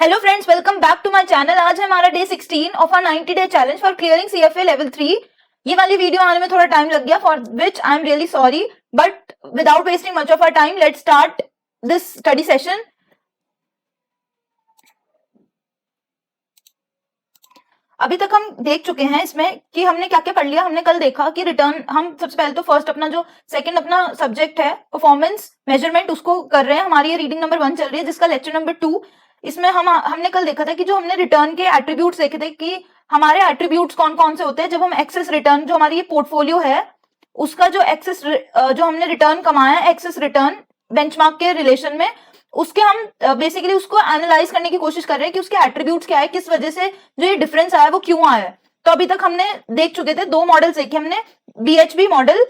Hello friends, welcome back to my channel. आज है हमारा day 16 of our 90 day challenge for clearing CFA level 3। ये वाली video आने में थोड़ा टाइम लग गया, for which I am really sorry, but without wasting much of our time let's start this study session. अभी तक हम देख चुके हैं इसमें कि हमने क्या क्या पढ़ लिया। हमने कल देखा कि रिटर्न, हम सबसे पहले तो फर्स्ट अपना जो सेकंड अपना सब्जेक्ट है परफॉर्मेंस मेजरमेंट, उसको कर रहे हैं। हमारी ये रीडिंग नंबर 1 चल रही है जिसका लेक्चर नंबर 2। इसमें हमने कल देखा था कि जो हमने रिटर्न के एट्रीब्यूट्स देखे थे कि हमारे एट्रीब्यूट्स कौन कौन से होते हैं जब हम एक्सेस रिटर्न, जो हमारी ये पोर्टफोलियो है उसका जो एक्सेस जो हमने रिटर्न कमाया है एक्सेस रिटर्न बेंचमार्क के रिलेशन में, उसके हम बेसिकली उसको एनालाइज करने की कोशिश कर रहे हैं कि उसके एट्रीब्यूट्स क्या है, किस वजह से जो ये डिफरेंस आया वो क्यों आया है। तो अभी तक हमने देख चुके थे, दो मॉडल्स देखे हमने, बीएचबी मॉडल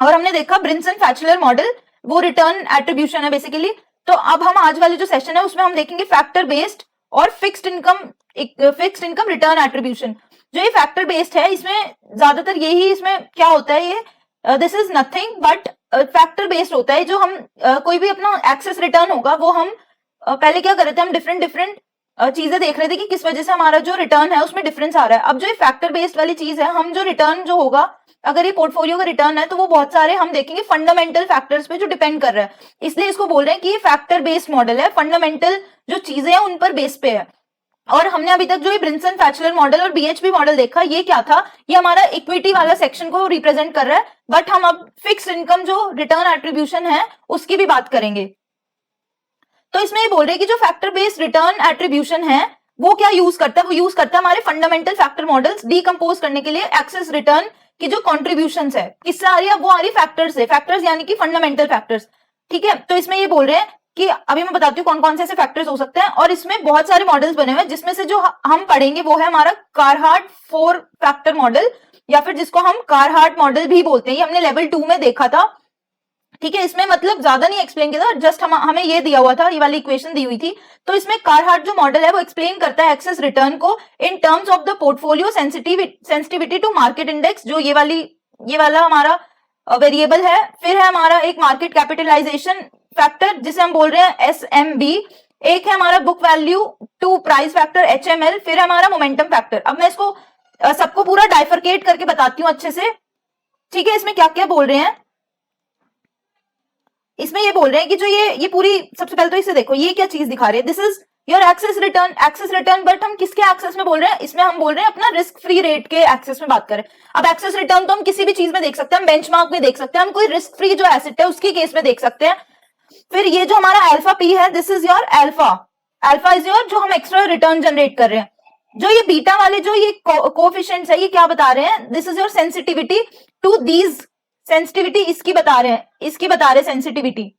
और हमने देखा ब्रिंसन फैचलर मॉडल, वो रिटर्न एट्रीब्यूशन है बेसिकली। तो अब हम आज वाले जो सेशन है उसमें हम देखेंगे फैक्टर बेस्ड और फिक्स्ड इनकम रिटर्न एट्रीब्यूशन। जो ये फैक्टर बेस्ड है इसमें ज्यादातर यही, इसमें क्या होता है, ये this is nothing but factor based होता है। जो हम कोई भी अपना एक्सेस रिटर्न होगा वो हम पहले क्या कर रहे थे, हम डिफरेंट चीजें देख रहे थे कि किस वजह से हमारा जो रिटर्न है उसमें डिफरेंस आ रहा है। अब जो ये फैक्टर बेस्ड वाली चीज है, हम जो रिटर्न जो होगा, अगर ये पोर्टफोलियो का रिटर्न है तो वो बहुत सारे हम देखेंगे फंडामेंटल फैक्टर्स पे जो डिपेंड कर रहा है, इसलिए इसको बोल रहे हैं कि ये फैक्टर बेस्ड मॉडल है। फंडामेंटल जो चीजें हैं उन पर बेस पे है। और हमने अभी तक जो ये ब्रिंसन फैचलर मॉडल और बीएचपी मॉडल देखा, ये क्या था, ये हमारा इक्विटी वाला सेक्शन को रिप्रेजेंट कर रहा है। बट हम अब फिक्स्ड इनकम जो रिटर्न एट्रीब्यूशन है उसकी भी बात करेंगे। तो इसमें ये बोल रहे हैं कि जो फैक्टर बेस्ड रिटर्न एट्रीब्यूशन है वो क्या यूज करता है, वो यूज करता है हमारे फंडामेंटल फैक्टर मॉडल्स डीकंपोज करने के लिए एक्सेस रिटर्न की जो कॉन्ट्रीब्यूशंस है, किससे आ रही है, वो आ रही फैक्टर्स से, फैक्टर्स यानी कि फंडामेंटल फैक्टर्स। ठीक है, तो इसमें ये बोल रहे हैं कि अभी मैं बताती हूँ कौन कौन से ऐसे फैक्टर्स हो सकते हैं, और इसमें बहुत सारे मॉडल्स बने हुए हैं जिसमें से जो हम पढ़ेंगे वो है हमारा कारहार्ट 4 फैक्टर मॉडल, या फिर जिसको हम कारहार्ट मॉडल भी बोलते हैं। ये हमने लेवल 2 में देखा था। ठीक है, इसमें मतलब ज्यादा नहीं एक्सप्लेन किया था, जस्ट हमें ये दिया हुआ था, ये वाली इक्वेशन दी हुई थी। तो इसमें कारहार्ट जो मॉडल है वो एक्सप्लेन करता है एक्सेस रिटर्न को in terms of the portfolio sensitivity to market index, जो ये वाला हमारा वेरिएबल है। फिर है हमारा एक मार्केट कैपिटलाइजेशन फैक्टर जिसे हम बोल रहे हैं SMB। एक है हमारा book value to price factor HML। फिर है हमारा मोमेंटम फैक्टर। अब मैं इसको सबको पूरा डाइफरकेट करके बताती हूँ अच्छे से। ठीक है, इसमें क्या क्या बोल रहे हैं, इसमें ये बोल रहे हैं कि जो ये पूरी, सबसे पहले तो इसे देखो, ये क्या चीज दिखा रही है, this is your excess return. But हम किसके एक्सेस में बोल रहे हैं, इसमें हम बोल रहे हैं अपना रिस्क फ्री रेट के एक्सेस में बात करें। अब एक्सेस रिटर्न तो हम किसी भी चीज में देख सकते हैं, हम बेंचमार्क में देख सकते हैं, हम कोई रिस्क फ्री जो एसेट है उसके केस में देख सकते हैं। फिर ये जो हमारा अल्फा पी है, this is your alpha is your जो हम एक्स्ट्रा रिटर्न जनरेट कर रहे हैं। जो ये बीटा वाले जो ये कोएफिशिएंट्स है, ये क्या बता रहे हैं, this is your sensitivity to these, sensitivity इसकी बता रहे सेंसिटिविटी।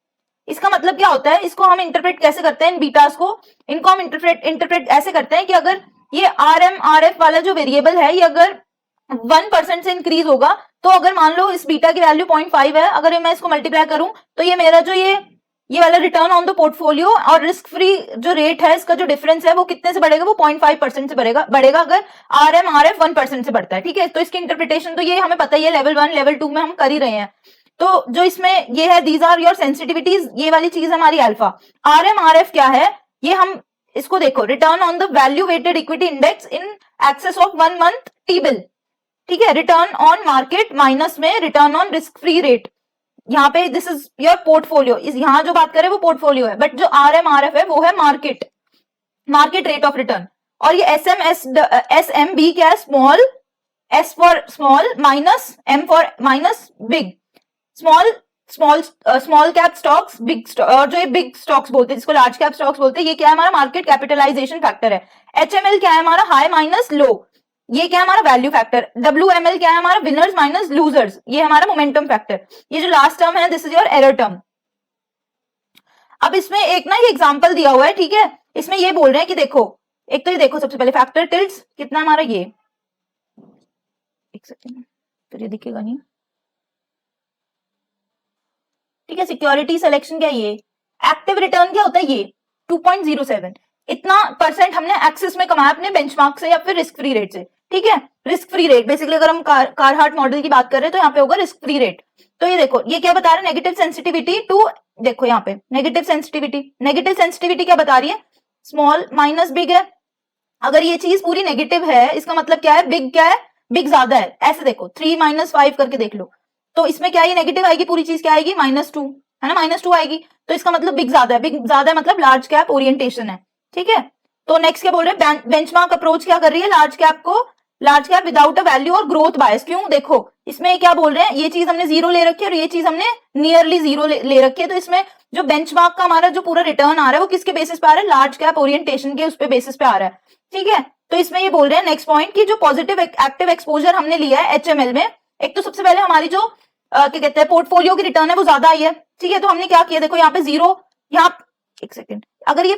इसका मतलब क्या होता है, इसको हम इंटरप्रेट कैसे करते हैं इन बीटास को, इनको हम इंटरप्रेट ऐसे करते हैं कि अगर ये RMRF वाला जो वेरिएबल है ये अगर 1% से इंक्रीज होगा, तो अगर मान लो इस बीटा की वैल्यू 0.5 है, अगर मैं इसको मल्टीप्लाई करूं तो ये मेरा जो ये वाला रिटर्न ऑन द पोर्टफोलियो और रिस्क फ्री जो रेट है, इसका जो डिफरेंस है वो कितने से बढ़ेगा, वो 0.5% से बढ़ेगा अगर RMRF 1% से बढ़ता है। ठीक है, तो इसकी इंटरप्रिटेशन तो ये हमें पता ही है, लेवल 1 लेवल 2 में हम कर ही रहे हैं। तो जो इसमें ये है, दीज आर योर सेंसिटिविटीज, ये वाली चीज हमारी अल्फा। RMRF क्या है, ये हम इसको देखो, return on the value weighted equity index in excess of 1 month T-bill। ठीक है, रिटर्न ऑन मार्केट माइनस में return on risk free rate. यहाँ पे दिस इज योर पोर्टफोलियो, यहाँ जो बात करें वो पोर्टफोलियो है, बट जो RMRF है वो है मार्केट रेट ऑफ रिटर्न। और ये SMB क्या है, small, S for small minus M for minus big. Small cap stocks, big stock, और जो ये बिग स्टॉक्स बोलते हैं जिसको लार्ज कैप स्टॉक्स बोलते हैं, ये क्या है हमारा मार्केट कैपिटलाइजेशन फैक्टर है। HML क्या है हमारा, हाई माइनस लो, ये क्या है हमारा वैल्यू फैक्टर। WML क्या है हमारा, विनर्स माइनस लूजर्स, ये हमारा मोमेंटम फैक्टर। ये जो लास्ट टर्म है, this is your error term. अब इसमें एक ना ये एग्जांपल दिया हुआ है, ठीक है, इसमें ये बोल रहे हैं कि देखो, एक तो ये देखो सबसे पहले फैक्टर टिल्ट्स कितना हमारा, ये एक सेकेंड फिर ये दिखेगा नहीं। ठीक है, सिक्योरिटी सिलेक्शन क्या है, ये एक्टिव रिटर्न क्या होता है, ये 2.07, इतना परसेंट हमने एक्सेस में कमाया अपने बेंचमार्क से या फिर रिस्क फ्री रेट से। ठीक है, रिस्क फ्री रेट बेसिकली अगर हम कारहार्ट मॉडल की बात कर रहे हैं तो यहाँ पे होगा रिस्क फ्री रेट। तो ये देखो, ये क्या बता रहा है, नेगेटिव सेंसिटिविटी टू, देखो यहाँ पे नेगेटिव सेंसिटिविटी क्या बता रही है, स्मॉल माइनस बिग है। अगर ये चीज पूरी नेगेटिव है इसका मतलब क्या है, बिग क्या है, बिग ज्यादा है। ऐसे देखो 3 - 5 करके देख लो, तो इसमें क्या ये नेगेटिव आएगी, पूरी चीज क्या आएगी, -2 है ना, -2 आएगी। तो इसका मतलब बिग ज्यादा है, बिग ज्यादा है मतलब लार्ज कैप ओरिएंटेशन है, ठीक है। तो नेक्स्ट क्या बोल रहे हैं, बेंचमार्क अप्रोच क्या कर रही है, लार्ज कैप को, large cap without a value और ग्रोथ बायस। क्यों, देखो इसमें क्या बोल रहे हैं, ये चीज हमने 0 ले रखी है और ये चीज हमने नियरली 0 ले रखी है। तो इसमें जो बेंचमार्क का हमारा जो पूरा रिटर्न आ रहा है वो किसके बेसिस पे आ रहा है, लार्ज कैप ओरिएंटेशन के उस पे बेसिस पे आ रहा है, ठीक है। तो इसमें ये बोल रहे हैं नेक्स्ट पॉइंट की जो पॉजिटिव एक्टिव एक्सपोजर हमने लिया है एचएमएल में, एक तो सबसे पहले हमारी जो क्या कहते हैं पोर्टफोलियो की रिटर्न है वो ज्यादा आई है, ठीक है। तो हमने क्या किया, देखो यहाँ पे 0, यहाँ एक सेकेंड, अगर ये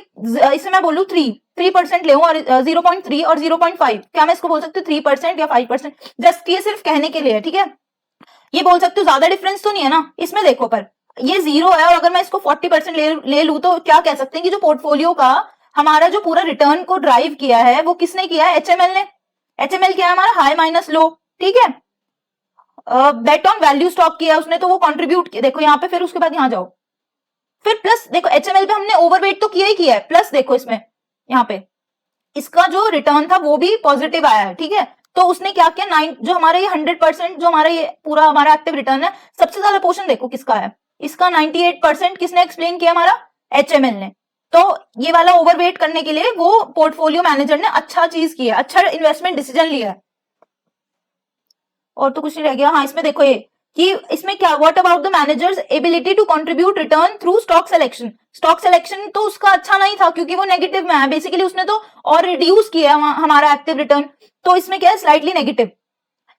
इसे मैं बोलूं 3% ले और 0.3 और 0.5, क्या मैं इसको बोल सकती हूँ 3% या 5%, जस्ट ये सिर्फ कहने के लिए है, ठीक है। ये बोल सकते हो ज्यादा डिफरेंस तो नहीं है ना इसमें, देखो पर ये 0 है और अगर मैं इसको 40% ले लूं तो क्या कह सकते हैं कि जो पोर्टफोलियो का हमारा जो पूरा रिटर्न को ड्राइव किया है वो किसने किया है, एचएमएल ने। एचएमएल क्या है हमारा, हाई माइनस लो, ठीक है। बेट ऑन वैल्यू स्टॉक किया उसने तो वो कंट्रीब्यूट किया, देखो यहाँ पे, फिर उसके बाद यहाँ जाओ, फिर प्लस देखो एचएमएल पे हमने ओवरवेट तो किया ही किया है, प्लस देखो इसमें यहाँ पे इसका जो रिटर्न था वो भी पॉजिटिव आया है, ठीक है। तो उसने क्या किया, 9 जो हमारा ये 100% जो हमारा ये पूरा हमारा एक्टिव रिटर्न है, सबसे ज्यादा पोर्शन देखो किसका है, इसका 98% किसने एक्सप्लेन किया, हमारा एचएमएल ने। तो ये वाला ओवरवेट करने के लिए वो पोर्टफोलियो मैनेजर ने अच्छा चीज की है, अच्छा इन्वेस्टमेंट डिसीजन लिया है। और तो कुछ नहीं रह गया, हाँ इसमें देखो ये कि इसमें क्या, what about the manager's ability to contribute return through stock selection. Stock selection तो उसका अच्छा नहीं था क्योंकि वो नेगेटिव में है, बेसिकली उसने तो और रिड्यूस किया हमारा एक्टिव रिटर्न, तो इसमें क्या है, slightly negative.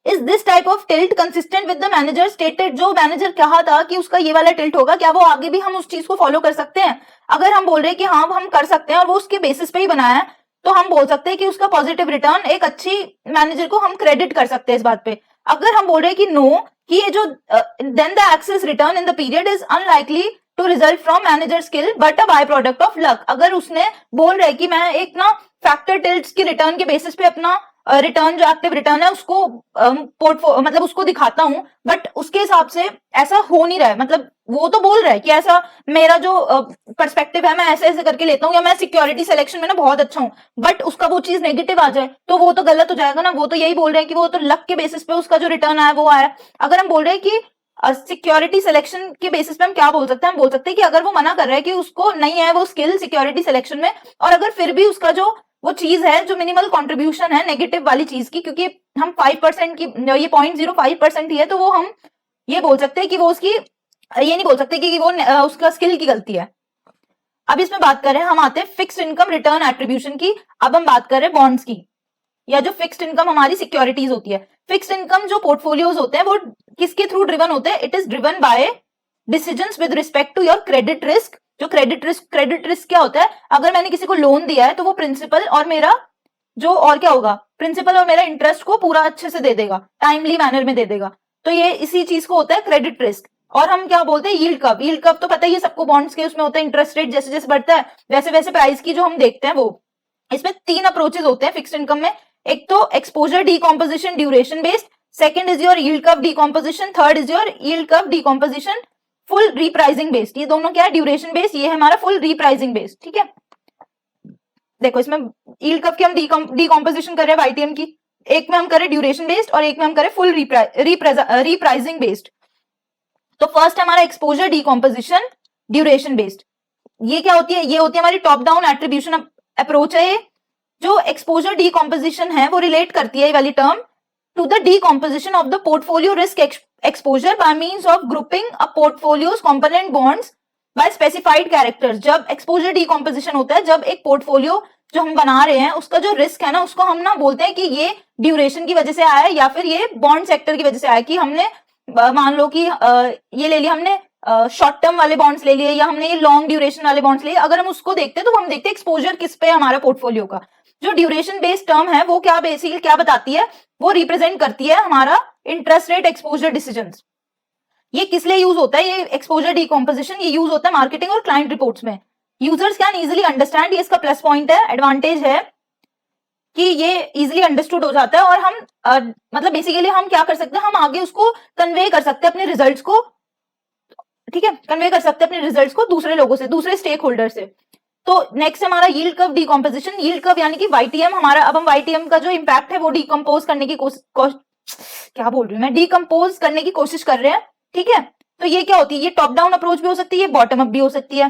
Is this type of tilt consistent with the manager stated, जो मैनेजर कहा था कि उसका ये वाला टिल्ट होगा, क्या वो आगे भी हम उस चीज को फॉलो कर सकते हैं। अगर हम बोल रहे हैं कि हाँ हम कर सकते हैं और वो उसके बेसिस पे ही बनाया है, तो हम बोल सकते हैं कि उसका पॉजिटिव रिटर्न एक अच्छी मैनेजर को हम क्रेडिट कर सकते हैं इस बात पे। अगर हम बोल रहे हैं कि नो, कि ये जो then the excess return in the period is unlikely to result from manager skill but a byproduct of luck, अगर उसने बोल रहे कि मैं एक ना फैक्टर टिल्ट्स की रिटर्न के बेसिस पे अपना रिटर्न जो एक्टिव रिटर्न है उसको पोर्टफोलियो मतलब उसको दिखाता हूं, बट उसके हिसाब से ऐसा हो नहीं रहा है, मतलब वो तो बोल रहा है कि ऐसा मेरा जो पर्सपेक्टिव है मैं ऐसे ऐसे करके लेता हूँ या मैं सिक्योरिटी सिलेक्शन में ना बहुत अच्छा हूँ, बट उसका वो चीज नेगेटिव आ जाए तो वो तो गलत हो जाएगा ना। वो तो यही बोल रहे हैं कि वो तो लक के बेसिस पे उसका जो रिटर्न आया वो आया। अगर हम बोल रहे हैं कि सिक्योरिटी सिलेक्शन के बेसिस पे हम क्या बोल सकते हैं, हम बोल सकते हैं कि अगर वो मना कर रहा है कि उसको नहीं है वो स्किल सिक्योरिटी सिलेक्शन में, और अगर फिर भी उसका जो वो चीज है जो मिनिमल कंट्रीब्यूशन है नेगेटिव वाली चीज की, क्योंकि हम 5% की ये 0.05% ही है, तो वो हम ये बोल सकते हैं कि वो उसकी ये नहीं बोल सकते कि वो उसका स्किल की गलती है। अब इसमें बात कर रहे हैं, हम आते हैं फिक्स्ड इनकम रिटर्न एट्रीब्यूशन की। अब हम बात कर रहे हैं बॉन्ड्स की, या जो फिक्स्ड इनकम हमारी सिक्योरिटीज होती है। फिक्स्ड इनकम जो पोर्टफोलियोज होते हैं वो किसके थ्रू ड्रिवन होते हैं, it is driven by decisions with respect to your credit risk. जो क्रेडिट रिस्क क्या होता है, अगर मैंने किसी को लोन दिया है तो वो प्रिंसिपल और मेरा जो और क्या होगा, प्रिंसिपल और मेरा इंटरेस्ट को पूरा अच्छे से दे देगा, टाइमली मैनर में दे देगा, तो ये इसी चीज को होता है क्रेडिट रिस्क। और हम क्या बोलते हैं, यील्ड कर्व। यील्ड कर्व तो पता ही है सबको, बॉन्ड्स के उसमें होता है इंटरेस्ट रेट जैसे जैसे बढ़ता है वैसे वैसे प्राइस की जो हम देखते हैं वो। इसमें 3 अप्रोचेस होते हैं फिक्स्ड इनकम में, एक तो exposure decomposition duration based, second is your yield curve decomposition, third is your yield curve decomposition full repricing based. ये दोनों क्या है, ड्यूरेशन बेस्ड, ये है हमारा फुल रीप्राइजिंग बेस्ड, ठीक है। देखो इसमें यील्ड कर्व की हम डीकॉम्पोजिशन कर रहे हैं वाईटीएम की, एक में हम करें ड्यूरेशन बेस्ड और एक में हम करें फुल रीप्राइजिंग बेस्ड। तो फर्स्ट हमारा एक्सपोजर डीकॉम्पोजिशन ड्यूरेशन बेस्ड, ये क्या होती है, ये होती है हमारी टॉप डाउन एट्रीब्यूशन अप्रोच है। जो एक्सपोजर डीकॉम्पोजिशन है वो रिलेट करती है ये वाली term to the decomposition of the portfolio risk exposure by means of grouping a portfolio's component bonds by specified characters. जब एक्सपोजर डीकॉम्पोजिशन होता है, जब एक पोर्टफोलियो जो हम बना रहे हैं उसका जो रिस्क है ना, उसको हम ना बोलते हैं कि ये ड्यूरेशन की वजह से आया है या फिर ये बॉन्ड सेक्टर की वजह से आया, कि हमने मान लो कि ये ले लिया हमने शॉर्ट टर्म वाले बॉन्ड्स ले लिए या हमने ये लॉन्ग ड्यूरेशन वाले बॉन्ड्स लिए। अगर हम उसको देखते हैं तो हम देखते हैं एक्सपोजर किस पे है हमारा पोर्टफोलियो का। जो ड्यूरेशन बेस्ड टर्म है वो क्या बेसिकली क्या बताती है, वो रिप्रेजेंट करती है हमारा इंटरेस्ट रेट एक्सपोजर डिसीजंस। ये किस लिए यूज होता है, ये एक्सपोजर डीकॉम्पोजिशन ये यूज होता है मार्केटिंग और क्लाइंट रिपोर्ट्स में। यूजर्स कैन इजीली अंडरस्टैंड, ये इसका प्लस पॉइंट है, एडवांटेज है कि ये इजीली अंडरस्टूड हो जाता है। और हम मतलब बेसिकली हम क्या कर सकते हैं, हम आगे उसको कन्वे कर सकते हैं अपने रिजल्ट्स को, ठीक है, कन्वे कर सकते हैं अपने रिजल्ट्स को दूसरे लोगों से, दूसरे स्टेक होल्डर से। तो नेक्स्ट हमारा yield curve decomposition. Yield curve यानी कि वाईटीएम हमारा, अब हम वाईटीएम का जो इम्पैक्ट है वो डीकम्पोज करने की क्या बोल रही हूँ मैं, डीकम्पोज करने की कोशिश कर रहे हैं। ठीक है, तो ये क्या होती है, ये टॉप डाउन अप्रोच भी हो सकती है, बॉटम अप भी हो सकती है।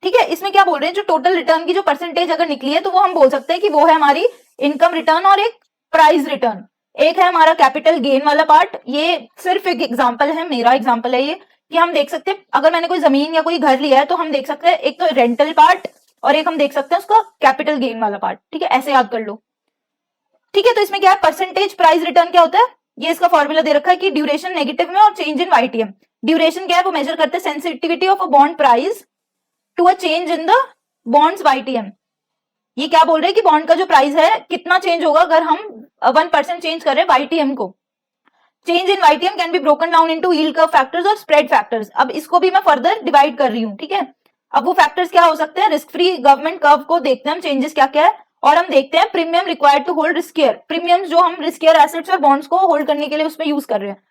ठीक है, इसमें क्या बोल रहे हैं, जो टोटल रिटर्न की जो परसेंटेज अगर निकली है तो वो हम बोल सकते हैं कि वो है हमारी इनकम रिटर्न और एक प्राइस रिटर्न। एक है हमारा कैपिटल गेन वाला पार्ट, ये सिर्फ एक एग्जांपल है, मेरा एग्जांपल है ये, कि हम देख सकते हैं अगर मैंने कोई जमीन या कोई घर लिया है तो हम देख सकते हैं एक तो रेंटल पार्ट और एक हम देख सकते हैं उसका कैपिटल गेन वाला पार्ट। ठीक है, ऐसे याद कर लो। ठीक है, तो इसमें क्या है, परसेंटेज प्राइस रिटर्न क्या होता है, ये इसका फॉर्मूला दे रखा है कि ड्यूरेशन नेगेटिव में और चेंज इन वाईटीएम। ड्यूरेशन क्या है, वो मेजर करते हैं sensitivity of a bond price to a change in the bond's YTM. ये क्या बोल रहे हैं कि बॉन्ड का जो प्राइस है कितना चेंज होगा अगर हम 1% चेंज कर रहे हैं वाईटीएम को। Change in YTM can be broken down into yield curve factors और स्प्रेड फैक्टर्स। अब इसको भी मैं फर्दर डिवाइड कर रही हूँ। ठीक है, अब वो फैक्टर्स क्या हो सकते हैं, रिस्क फ्री गवर्नमेंट कर्व को देखते हैं हम, चेंजेस क्या क्या है, और हम देखते हैं premium required to hold riskier, premium जो हम रिस्कियर एसेट्स और बॉन्ड्स को होल्ड करने के लिए उसमें यूज कर रहे हैं।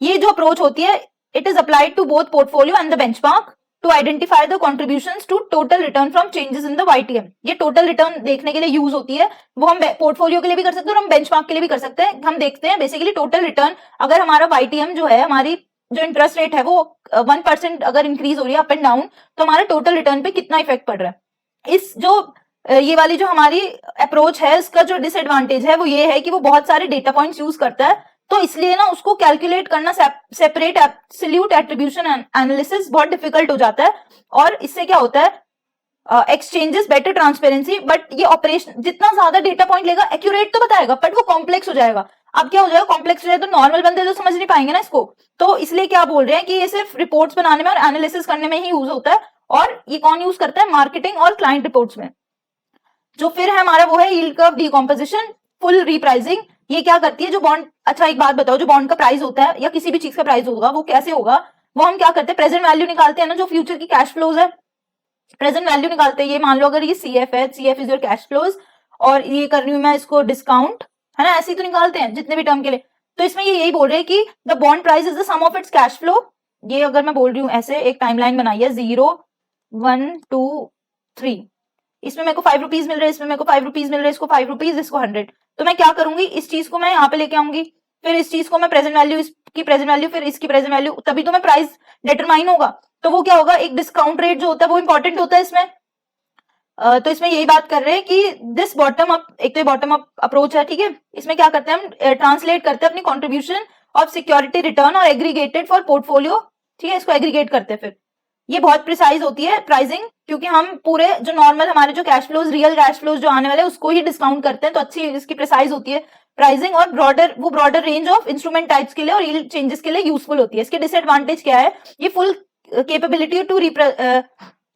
ये जो अप्रोच होती है, it is applied to both portfolio and the benchmark to identify the contributions to total return from changes in the YTM. ये टोटल रिटर्न देखने के लिए यूज होती है, वो हम पोर्टफोलियो के लिए भी कर सकते हैं और हम बेंचमार्क के लिए भी कर सकते हैं। हम देखते हैं बेसिकली टोटल रिटर्न, अगर हमारा वाईटीएम जो है, हमारी जो इंटरेस्ट रेट है वो 1% अगर इंक्रीज हो रही है अप एंड डाउन, तो हमारे टोटल रिटर्न पे कितना इफेक्ट पड़ रहा है। इस जो ये वाली जो हमारी अप्रोच है, इसका जो डिसएडवांटेज है वो ये है कि वो बहुत सारे डेटा पॉइंट्स यूज करता है, तो इसलिए ना उसको कैलकुलेट करना, सेपरेट एब्सोल्यूट एट्रीब्यूशन एनालिसिस बहुत डिफिकल्ट हो जाता है। और इससे क्या होता है, एक्सचेंजेस बेटर ट्रांसपेरेंसी, बट ये ऑपरेशन जितना ज्यादा डेटा पॉइंट लेगा एक्यूरेट तो बताएगा, बट वो कॉम्प्लेक्स हो जाएगा। अब क्या हो जाएगा, कॉम्प्लेक्स हो जाए तो नॉर्मल बंदे तो समझ नहीं पाएंगे ना इसको, तो इसलिए क्या बोल रहे हैं कि ये सिर्फ रिपोर्ट्स बनाने में और एनालिसिस करने में ही यूज होता है, और ये कौन यूज करता है, मार्केटिंग और क्लाइंट रिपोर्ट्स में। जो फिर है हमारा वो है yield curve decomposition, full repricing. ये क्या करती है, जो बॉन्ड, अच्छा एक बात बताओ, जो बॉन्ड का प्राइस होता है या किसी भी चीज का प्राइस होगा वो कैसे होगा, वो हम क्या करते हैं, प्रेजेंट वैल्यू निकालते हैं ना, जो फ्यूचर की कैश फ्लोज है, प्रेजेंट वैल्यू निकालते हैं। ये मान लो अगर ये सीएफ है, CF is your cash flows, और ये कर रही हूं मैं इसको डिस्काउंट, है ना, ऐसे ही तो निकालते हैं जितने भी टर्म के लिए। तो इसमें ये यही बोल रहे हैं कि the bond price is the sum of its cash flow. ये अगर मैं बोल रही हूँ ऐसे, एक टाइमलाइन बनाई है 0 1 2 3, इसमें मेरे को 5 रुपीज मिल रहे हैं, इसमें मेरे को 5 रुपीज मिल रहे हैं, इसको 5 रुपीज, इसको 100। तो मैं क्या करूंगी, इस चीज को मैं यहाँ पे लेके आऊंगी, फिर इस चीज को मैं प्रेजेंट वैल्यू, इसकी प्रेजेंट वैल्यू, फिर इसकी प्रेजेंट वैल्यू, तभी तो मैं प्राइस डिटरमाइन होगा। तो वो क्या होगा, एक डिस्काउंट रेट जो होता है वो इंपॉर्टेंट होता है इसमें। तो इसमें यही बात कर रहे हैं कि दिस बॉटम अप, एक तो बॉटम अप अप्रोच है। ठीक है, इसमें क्या करते हैं हम, ट्रांसलेट करते हैं अपनी कॉन्ट्रीब्यूशन ऑफ सिक्योरिटी रिटर्न और एग्रीगेटेड फॉर पोर्टफोलियो। ठीक है, इसको एग्रीगेट करते हैं, फिर ये बहुत प्रिसाइज होती है प्राइसिंग, क्योंकि हम पूरे जो नॉर्मल हमारे जो cash flows, real cash flows जो आने वाले हैं उसको ही डिस्काउंट करते हैं, तो अच्छी इसकी प्रिसाइज होती है प्राइसिंग, और broader range of instrument types के लिए और यील्ड चेंजेस के लिए यूजफुल होती है। इसके डिसएडवांटेज क्या है, ये फुल कैपेबिलिटी टू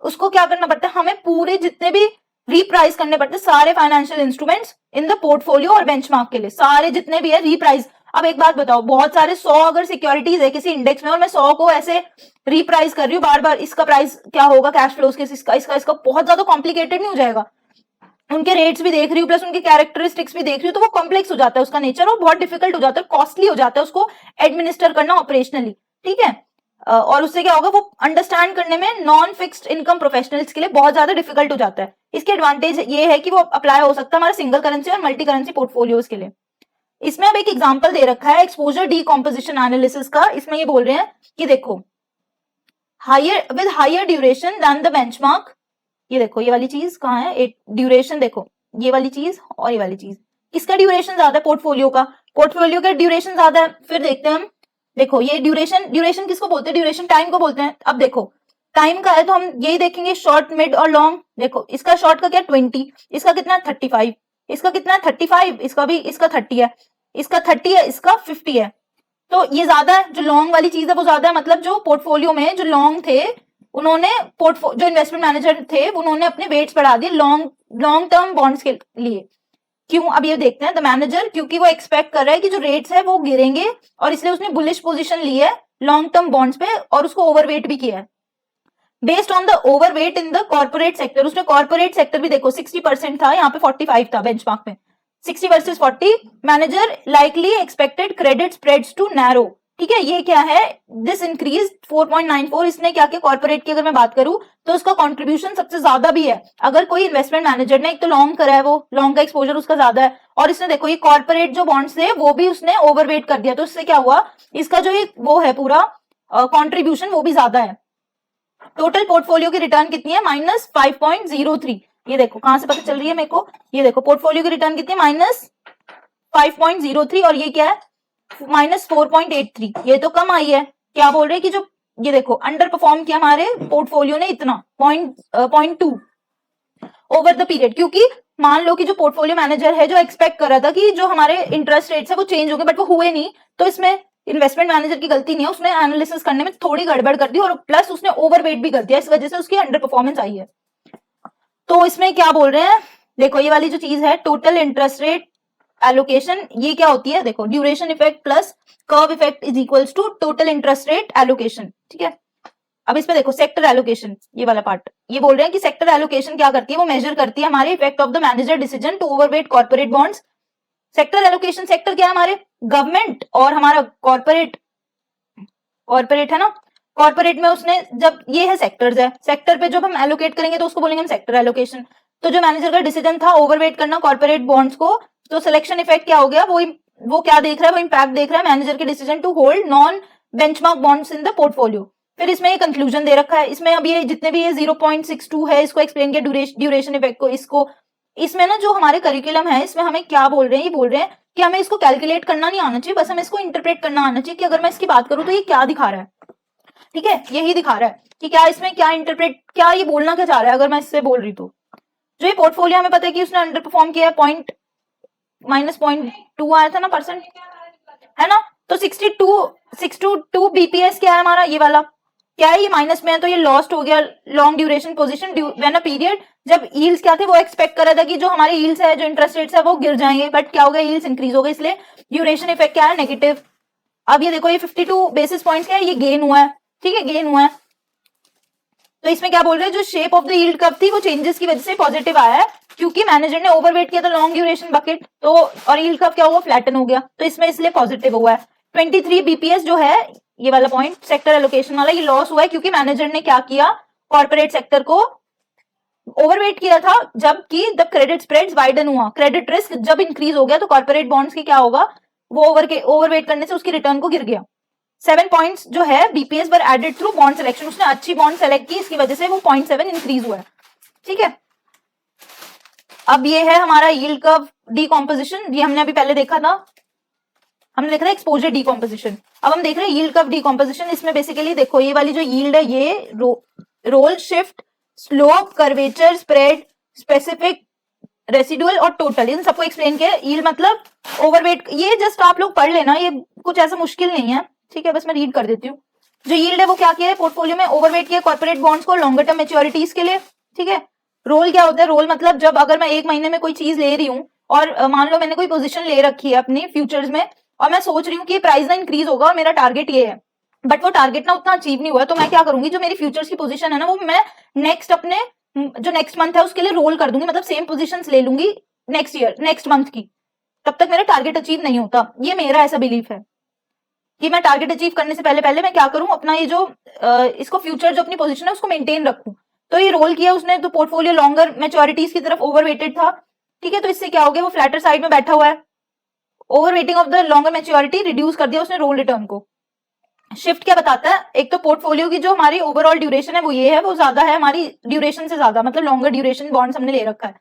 उसको क्या करना पड़ता है, हमें पूरे जितने भी रीप्राइस करने पड़ते हैं सारे financial instruments in the portfolio और बेंचमार्क के लिए, सारे जितने भी है रीप्राइस। अब एक बात बताओ, बहुत सारे 100 अगर सिक्योरिटीज है किसी इंडेक्स में और मैं 100 को ऐसे रीप्राइस कर रही हूँ बार बार, इसका प्राइस क्या होगा कैश फ्लोज के, इसका बहुत ज्यादा कॉम्प्लिकेटेड नहीं हो जाएगा, उनके रेट्स भी देख रही हूँ प्लस उनके कैरेक्टरिस्टिक्स भी देख रही हूँ, तो वो कॉम्प्लेक्स हो जाता है उसका नेचर, और बहुत डिफिकल्ट हो जाता है, कॉस्टली हो जाता है उसको एडमिनिस्टर करना ऑपरेशनली। ठीक है, और उससे क्या होगा, वो अंडरस्टैंड करने में नॉन फिक्स्ड इनकम प्रोफेशनल्स के लिए बहुत ज्यादा डिफिकल्ट हो जाता है। इसके एडवांटेज ये है कि वो अप्लाई हो सकता है हमारे सिंगल करेंसी और मल्टी करेंसी पोर्टफोलियोज के लिए। इसमें अब एक एग्जांपल दे रखा है एक्सपोजर डीकॉम्पोजिशन एनालिसिस का। इसमें ये बोल रहे हैं कि देखो, higher with higher duration than the benchmark, ये देखो ये वाली चीज कहाँ है, एक ड्यूरेशन, देखो ये वाली चीज और ये वाली चीज, किसका ड्यूरेशन ज्यादा है, पोर्टफोलियो का, पोर्टफोलियो का ड्यूरेशन ज्यादा है। फिर देखते हैं हम, देखो ये ड्यूरेशन किसको बोलते हैं, ड्यूरेशन टाइम को बोलते हैं। अब देखो टाइम का है तो हम यही देखेंगे शॉर्ट, मिड और लॉन्ग। देखो इसका शॉर्ट का क्या 20, इसका कितना 35, इसका कितना 35, इसका भी, इसका 30 है, इसका 30 है, इसका 50 है, तो ये ज्यादा है, जो लॉन्ग वाली चीज है वो ज्यादा है। मतलब जो पोर्टफोलियो में जो लॉन्ग थे उन्होंने जो इन्वेस्टमेंट मैनेजर थे उन्होंने अपने वेट्स बढ़ा दिए लॉन्ग टर्म बॉन्ड्स के लिए। क्यों, अब ये देखते हैं। द मैनेजर, क्योंकि वो एक्सपेक्ट कर रहा है कि जो रेट्स है वो गिरेंगे और इसलिए उसने बुलिश पोजीशन ली है लॉन्ग टर्म बॉन्ड्स पे और उसको ओवरवेट भी किया है। Based on the overweight in the corporate sector, उसने कॉर्पोरेट सेक्टर भी देखो 60% था, यहाँ पे 45 था बेंचमार्क में, 60 versus 40। Manager likely expected credit spreads to narrow, ठीक है, ये क्या है, दिस इंक्रीज 4.94, इसने क्या किया, कॉर्पोरेट की अगर मैं बात करूं तो उसका कंट्रीब्यूशन सबसे ज्यादा भी है। अगर कोई इन्वेस्टमेंट मैनेजर ने एक तो लॉन्ग करा है, वो लॉन्ग का एक्सपोजर उसका ज्यादा है, और इसने देखो ये कॉर्पोरेट जो बॉन्ड्स थे वो भी उसने ओवरवेट कर दिया, तो इससे क्या हुआ, इसका जो ये वो है पूरा कंट्रीब्यूशन वो भी ज्यादा है। टोटल पोर्टफोलियो की रिटर्न कितनी है, -5.03। ये देखो कहां से पता चल रही है मेरे को, ये देखो पोर्टफोलियो की रिटर्न कितनी है, -5.03, और ये क्या है, -4.83। ये तो कम आई है। क्या बोल रहे हैं कि जो ये देखो अंडर परफॉर्म किया हमारे पोर्टफोलियो ने इतना 0.2 ओवर द पीरियड, क्योंकि मान लो कि जो पोर्टफोलियो मैनेजर है जो एक्सपेक्ट कर रहा था कि जो हमारे इंटरेस्ट रेट्स है वो चेंज होंगे, बट वो हुए नहीं, तो इसमें इन्वेस्टमेंट मैनेजर की गलती नहीं है, उसने एनालिसिस करने में थोड़ी गड़बड़ कर दी और प्लस उसने ओवरवेट भी कर दिया, इस वजह से उसकी अंडर परफॉर्मेंस आई है। तो इसमें क्या बोल रहे हैं, देखो ये वाली जो चीज है टोटल इंटरेस्ट रेट एलोकेशन, ये क्या होती है, देखो duration effect plus curve effect is equals to total interest rate allocation. ठीक है, अब इसमें देखो सेक्टर एलोकेशन, ये वाला पार्ट, ये बोल रहे हैं कि सेक्टर एलोकेशन क्या करती है, वो मेजर करती है हमारे effect of the manager decision to overweight corporate bonds. Sector allocation, sector क्या है हमारे, गवर्नमेंट और हमारा कॉर्पोरेट, कॉर्पोरेट है ना, कॉर्पोरेट में उसने जब ये है सेक्टर्स है, सेक्टर पे जब हम एलोकेट करेंगे तो उसको बोलेंगे हम सेक्टर एलोकेशन। तो जो मैनेजर का डिसीजन था ओवरवेट करना कॉर्पोरेट बॉन्ड्स को, तो सिलेक्शन इफेक्ट क्या हो गया, वो क्या देख रहा है, वो इम्पैक्ट देख रहा है मैनेजर के decision to hold non benchmark bonds in the portfolio. फिर इसमें ये कंक्लूजन दे रखा है, इसमें अब ये जितने भी ये 0.62 है इसको एक्सप्लेन किया, ड्यूरेशन इफेक्ट को, इसको इसमें ना जो हमारे करिकुलम है इसमें हमें क्या बोल रहे हैं, ये बोल रहे हैं कि हमें इसको कैलकुलेट करना नहीं आना चाहिए, बस हमें इसको इंटरप्रेट करना आना चाहिए कि अगर मैं इसकी बात करूं तो ये क्या दिखा रहा है। ठीक है, यही दिखा रहा है कि क्या इसमें क्या इंटरप्रेट, क्या ये बोलना क्या चाह रहा है, अगर मैं इससे बोल रही तो जो ये पोर्टफोलियो हमें पता है कि उसने अंडर परफॉर्म किया है, -0.2 आया था ना परसेंट, है ना, तो 62 बीपीएस क्या है हमारा, ये वाला क्या है, ये माइनस में है, तो ये लॉस्ट हो गया long duration position when a period, जब यील्ड्स क्या थे, वो एक्सपेक्ट कर रहा था कि जो हमारे यील्ड्स है, जो इंटरेस्ट रेट्स है वो गिर जाएंगे, बट क्या हो गया, यील्ड्स इंक्रीज हो गए, इसलिए ड्यूरेशन इफेक्ट क्या है, नेगेटिव। अब ये देखो ये 52 बेसिस पॉइंट्स क्या है, ये गेन हुआ है, ठीक है, गेन हुआ है। तो इसमें क्या बोल रहे हैं, जो shape of the yield curve थी वो चेंजेस की वजह से पॉजिटिव आया है, क्योंकि मैनेजर ने ओवरवेट किया था लॉन्ग ड्यूरेशन बकेट, तो और यील्ड कर्व क्या हुआ, फ्लैटन हो गया, तो इसमें इसलिए पॉजिटिव हुआ है। 23 बीपीएस जो है ये वाला पॉइंट सेक्टर एलोकेशन वाला, ये लॉस हुआ है क्योंकि मैनेजर ने क्या किया, कॉर्पोरेट सेक्टर को ओवरवेट किया था, जबकि द क्रेडिट स्प्रेड्स वाइडन हुआ, क्रेडिट रिस्क जब इंक्रीज हो गया तो कॉर्पोरेट बॉन्ड्स की क्या होगा, वो ओवरवेट करने से उसकी रिटर्न को गिर गया। 7 पॉइंट्स जो है बीपीएस वर एडेड थ्रू बॉन्ड सिलेक्शन, उसने अच्छी बॉन्ड सेलेक्ट की, इसकी वजह से वो 0.7 इंक्रीज हुआ है। ठीक है, अब ये है हमारा यील्ड कर्व डीकॉम्पोजिशन, ये हमने अभी पहले देखा था, हमने देखा था एक्सपोजर डीकॉम्पोजिशन, अब हम देख रहे हैं यील्ड कर्व डीकॉम्पोजिशन। इसमें बेसिकली देखो ये वाली जो यील्ड है, ये roll, shift, slope, curvature, spread, specific, residual और टोटल, इन सबको एक्सप्लेन किया। यील्ड मतलब ओवरवेट, ये जस्ट आप लोग पढ़ लेना, ये कुछ ऐसा मुश्किल नहीं है। ठीक है, बस मैं रीड कर देती हूँ। जो यील्ड है वो क्या किया है, पोर्टफोलियो में ओवरवेट किया कॉर्पोरेट बॉन्ड्स को लॉन्गर टर्म मैच्योरिटीज के लिए। ठीक है, रोल क्या होता है, रोल मतलब जब अगर मैं एक महीने में कोई चीज ले रही हूँ और मान लो मैंने कोई पोजीशन ले रखी है अपनी फ्यूचर्स में, और मैं सोच रही हूँ कि प्राइस ना इंक्रीज होगा और मेरा टारगेट ये है, बट वो टारगेट ना उतना अचीव नहीं हुआ, तो मैं क्या करूंगी, जो मेरी फ्यूचर्स की पोजीशन है ना, वो मैं नेक्स्ट अपने जो नेक्स्ट मंथ है उसके लिए रोल कर दूंगी, मतलब सेम पोजीशंस ले लूंगी नेक्स्ट ईयर, नेक्स्ट मंथ की, तब तक मेरा टारगेट अचीव नहीं होता। ये मेरा ऐसा बिलीफ है कि मैं टारगेट अचीव करने से पहले पहले मैं क्या करूं, अपना ये जो इसको फ्यूचर जो अपनी पोजीशन है उसको मेंटेन रखूं। तो ये रोल किया उसने, तो पोर्टफोलियो लॉन्गर मैच्योरिटीज की तरफ ओवरवेटेड था। ठीक है, तो इससे क्या हो गया, वो फ्लैटर साइड में बैठा हुआ है, overweighting of the longer maturity reduce कर दिया उसने रोल रिटर्न को। शिफ्ट क्या बताता है, एक तो पोर्टफोलियो की जो हमारी ओवरऑल ड्यूरेशन है वो ये है, वो ज्यादा है हमारी ड्यूरेशन से ज्यादा, मतलब लॉन्गर ड्यूरेशन बॉन्ड्स हमने ले रखा है,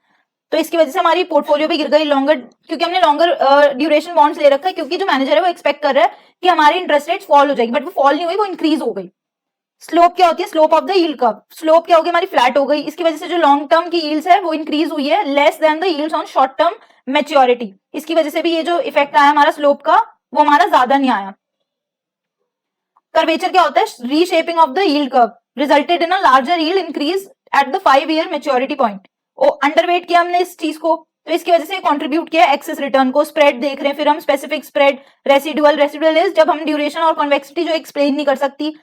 तो इसकी वजह से हमारी पोर्टफोलियो भी गिर गई लॉन्गर, क्योंकि हमने लॉन्गर ड्यूरेशन बॉन्ड्स ले रखा है, क्योंकि जो मैनेजर है वो एक्सपेक्ट कर रहा है कि हमारी इंटरेस्ट रेट फॉल हो जाएगी, बट वो फॉल नहीं हुई, वो इंक्रीज हो गई। स्लोप क्या होती है, slope of the yield curve, slope क्या होगी, हमारी फ्लैट हो गई, इसकी वजह से जो लॉन्ग टर्म की यील्ड्स है वो इंक्रीज हुई है, less than the yields on short term maturity, इसकी वजह से भी ये जो इफेक्ट आया हमारा स्लोप का वो हमारा ज्यादा नहीं आया। कर्वेचर क्या होता है, reshaping of the yield curve resulted in a larger yield increase at the 5-year maturity point. Underweight किया हमने इस चीज को, तो इसकी वजह से कंट्रीब्यूट किया एक्सेस रिटर्न को। स्प्रेड देख रहे हैं, फिर हम स्पेसिफिक स्प्रेड, रेसिडुअल इज जब हम ड्यूरेशन और कन्वेक्सिटी जो एक्सप्लेन नहीं कर सकती।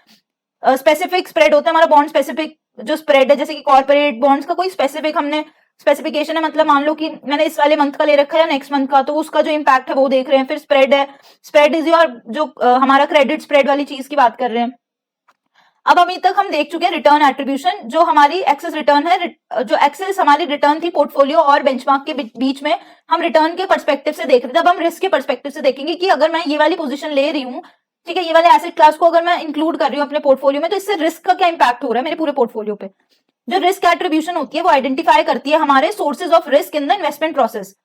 स्पेसिफिक स्प्रेड होता है हमारा बॉन्ड स्पेसिफिक जो स्प्रेड है, जैसे कि कॉर्पोरेट बॉन्ड्स का कोई स्पेसिफिक हमने स्पेसिफिकेशन है मतलब मान लो कि मैंने इस वाले मंथ का ले रखा है या नेक्स्ट मंथ का, तो उसका जो इम्पैक्ट है वो देख रहे हैं। फिर स्प्रेड है, स्प्रेड इज योर जो हमारा क्रेडिट स्प्रेड वाली चीज की बात कर रहे हैं। अब अभी तक हम देख चुके हैं रिटर्न एट्रीब्यूशन, जो हमारी एक्सेस रिटर्न है, जो एक्सेस हमारी रिटर्न थी पोर्टफोलियो और बेंचमार्क के बीच में, हम रिटर्न के पर्सपेक्टिव से देख रहे थे। अब हम रिस्क के पर्सपेक्टिव से देखेंगे कि अगर मैं ये वाली पोजीशन ले रही हूँ, ठीक है, ये वाले एसेट क्लास को अगर मैं इंक्लूड कर रही हूँ अपने पोर्टफोलियो में, तो इससे रिस्क का क्या इंपैक्ट हो रहा है मेरे पूरे पोर्टफोलियो पे। जो रिस्क एट्रीब्यूशन होती है वो आइडेंटिफाई करती है हमारे sources of risk in the investment process,